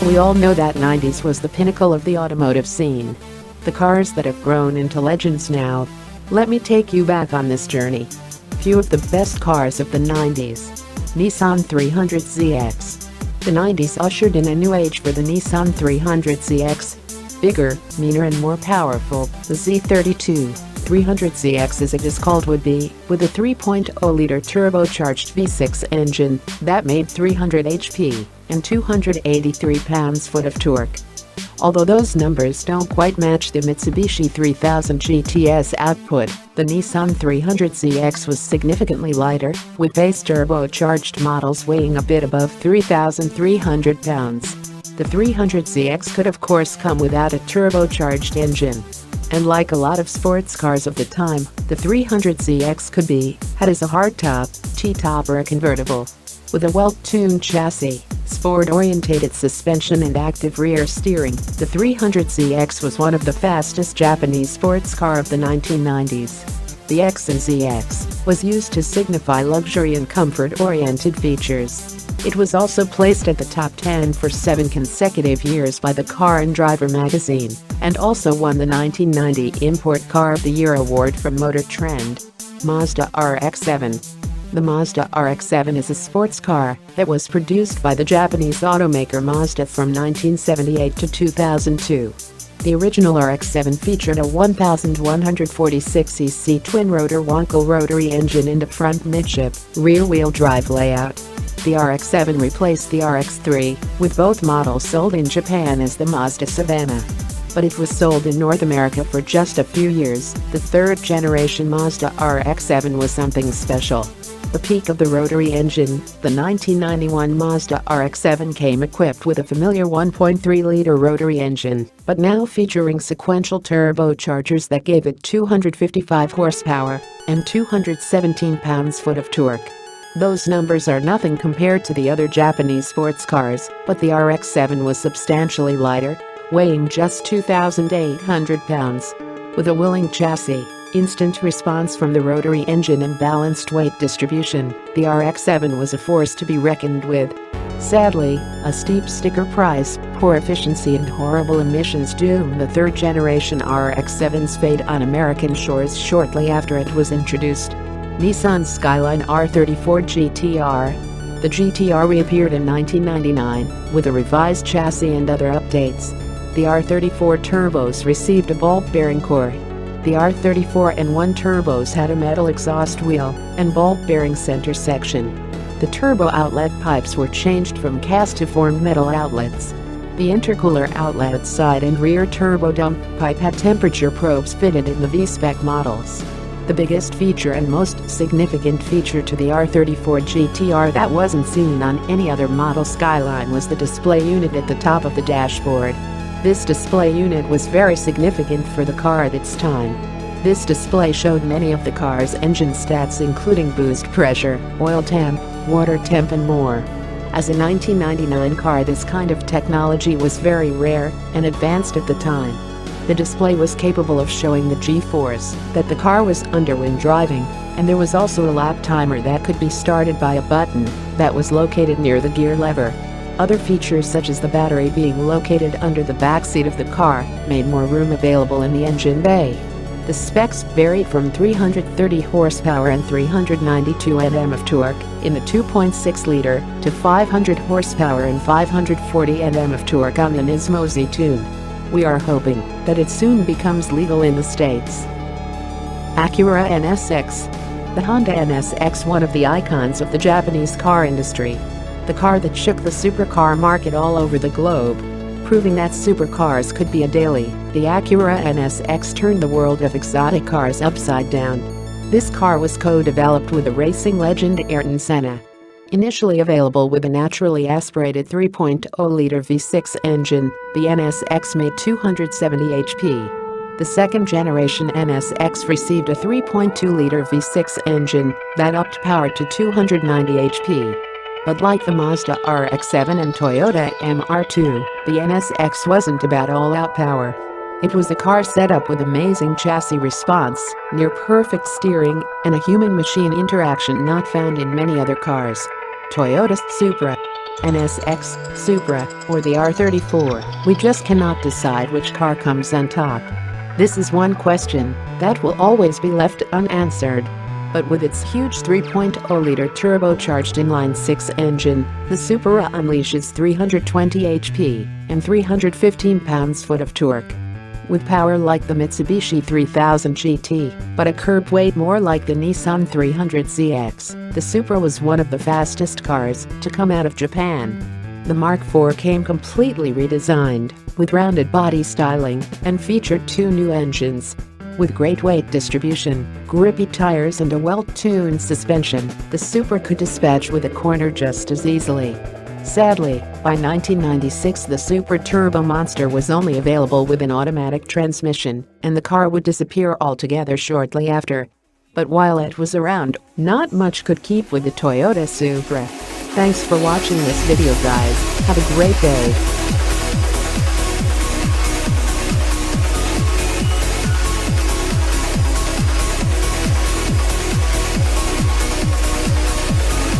We all know that 90s was the pinnacle of the automotive scene. The cars that have grown into legends now. Let me take you back on this journey. Few of the best cars of the 90s. Nissan 300ZX. The 90s ushered in a new age for the Nissan 300ZX. Bigger, meaner and more powerful, the Z32 300ZX as it is called would be, with a 3.0-liter turbocharged V6 engine that made 300 HP and 283 pounds-foot of torque. Although those numbers don't quite match the Mitsubishi 3000 GTS output, the Nissan 300ZX was significantly lighter, with base turbocharged models weighing a bit above 3,300 pounds. The 300ZX could of course come without a turbocharged engine. And like a lot of sports cars of the time, the 300ZX could be had as a hardtop, T-top or a convertible. With a well-tuned chassis, sport-orientated suspension and active rear steering, the 300ZX was one of the fastest Japanese sports car of the 1990s. The X in ZX was used to signify luxury and comfort-oriented features. It was also placed at the top 10 for 7 consecutive years by the Car and Driver magazine, and also won the 1990 Import Car of the Year award from Motor Trend. Mazda RX7. The Mazda RX7 is a sports car that was produced by the Japanese automaker Mazda from 1978 to 2002. The original RX7 featured a 1,146cc twin-rotor Wankel rotary engine and a front midship, rear-wheel drive layout. The RX7 replaced the RX3, with both models sold in Japan as the Mazda Savannah. But it was sold in North America for just a few years. The third-generation Mazda RX7 was something special. The peak of the rotary engine, the 1991 Mazda RX7 came equipped with a familiar 1.3-liter rotary engine, but now featuring sequential turbochargers that gave it 255 horsepower and 217 pounds-foot of torque. Those numbers are nothing compared to the other Japanese sports cars, but the RX7 was substantially lighter, weighing just 2,800 pounds. With a willing chassis, instant response from the rotary engine and balanced weight distribution, the RX7 was a force to be reckoned with. Sadly, a steep sticker price, poor efficiency and horrible emissions doomed the third-generation RX7's fate on American shores shortly after it was introduced. Nissan Skyline R34 GTR. The GTR reappeared in 1999 with a revised chassis and other updates. The R34 turbos received a ball bearing core. The R34 N1 turbos had a metal exhaust wheel and ball bearing center section. The turbo outlet pipes were changed from cast to formed metal outlets. The intercooler outlet side and rear turbo dump pipe had temperature probes fitted in the V-spec models. The biggest feature and most significant feature to the R34 GTR that wasn't seen on any other model Skyline was the display unit at the top of the dashboard. This display unit was very significant for the car at its time. This display showed many of the car's engine stats including boost pressure, oil temp, water temp and more. As a 1999 car, this kind of technology was very rare and advanced at the time. The display was capable of showing the G-force that the car was under when driving, and there was also a lap timer that could be started by a button that was located near the gear lever. Other features such as the battery being located under the backseat of the car made more room available in the engine bay. The specs varied from 330 horsepower and 392 Nm of torque in the 2.6-liter to 500 horsepower and 540 Nm of torque on the Nismo Z-Tune. We are hoping that it soon becomes legal in the States. Acura NSX. The Honda NSX, one of the icons of the Japanese car industry. The car that shook the supercar market all over the globe. Proving that supercars could be a daily, the Acura NSX turned the world of exotic cars upside down. This car was co-developed with the racing legend Ayrton Senna. Initially available with a naturally aspirated 3.0-liter V6 engine, the NSX made 270 HP. The second-generation NSX received a 3.2-liter V6 engine that upped power to 290 HP. But like the Mazda RX7 and Toyota MR2, the NSX wasn't about all-out power. It was a car set up with amazing chassis response, near-perfect steering, and a human-machine interaction not found in many other cars. Toyota Supra, NSX, Supra, or the R34, we just cannot decide which car comes on top. This is one question that will always be left unanswered. But with its huge 3.0-liter turbocharged inline-six engine, the Supra unleashes 320 HP and 315 pounds-foot of torque. With power like the Mitsubishi 3000 GT, but a curb weight more like the Nissan 300ZX, the Supra was one of the fastest cars to come out of Japan. The Mark IV came completely redesigned, with rounded body styling, and featured two new engines. With great weight distribution, grippy tires and a well-tuned suspension, the Supra could dispatch with a corner just as easily. Sadly, by 1996 the Supra Turbo Monster was only available with an automatic transmission, and the car would disappear altogether shortly after. But while it was around, not much could keep with the Toyota Supra. Thanks for watching this video, guys. Have a great day.